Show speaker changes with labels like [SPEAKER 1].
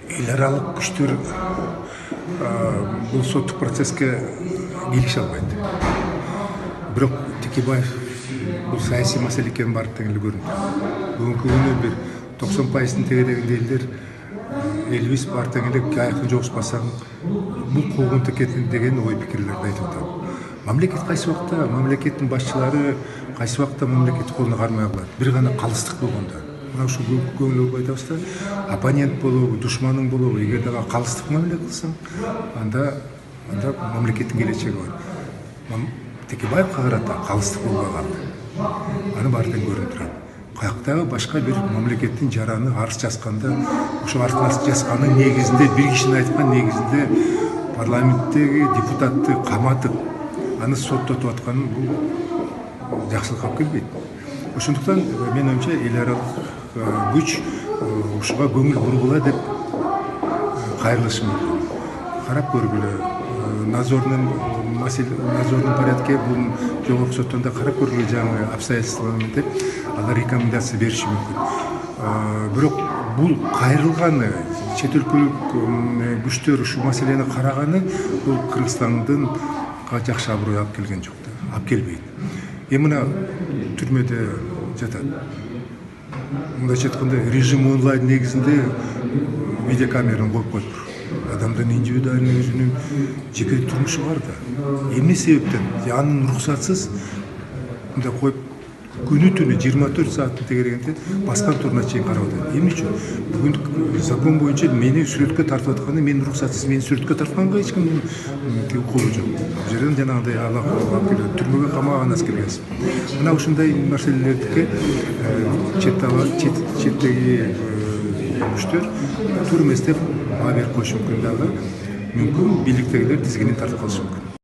[SPEAKER 1] эл аралык күчтөр бул соттук процесске келише албайт. Бирок Текебаев бул саясий маселе экенин барып тең эле көрүндү. Бүгүнкү күнү бир 90% тегерегинде элдер элибиз бар тең эле айкын жогушпасаң бул куугунтук экен деген ой пикирлерди айтып атат. Мамлекет кайсы убакта, мамлекеттин башчылары кайсы убакта мамлекетти колуна кармай алат. Бир гана калыстык болгондо. Мына ушул көңүл айтабыз да, оппонент болобу, душманың болобу, эгер дагы калыстык мамиле кылсаң, анда мамлекеттин келечеги бар. Текебаевга карата калыстык болбой калды. Аны баары тең көрүнүп турат. Каяктагы башка бир мамлекеттин жараны арыз жазганда, ошо арыз жазганын негизинде, бир кишинин айткан негизинде парламенттеги депутатты каматып, аны соттотуп атканын бул жакшылыкка алып келбейт. Ошондуктан менин оюмча эл аралык күч ушуга көңүл бургула деп кайрылышы мүмкүн. Карап көргүлө, надзорный порядке бул жогорку соттон да карап көргүлө жаңы обстоятельствону деп алар рекомендация бериши мүмкүн. Бирок бул кайрылганы, чет өлкөлүк күчтөр ушул маселени караганы бул Кыргызстандын жакшы аброй алып келген жок да, алып келбейт. Мына түрмөдө жатат. Мындайча айтканда режим онлайн негизинде видеокамераны коюп коюптур. Адамдын индивидуальный өзүнүн жеке турмушу бар да. Эмне себептен анын уруксатсыз мындай коюп күнү түнү 24 сааттын тегерегинде баскан туруна чейин карап атат. Эмне үчүн? Бүгүн закон боюнча мени сүрөткө тартып атканы, менин уруксатсыз мени сүрөткө тартканга эч кимдин колу жок. Бул жерден жанагындай алып келет, түрмөгө камаган аскергесиз. Мына ушундай маселелердики четтеги күчтөр туура эмес деп баа берип коюшу мүмкүн дагы. Мүмкүн бийликтегилер тизгинин тартып калышы мүмкүн.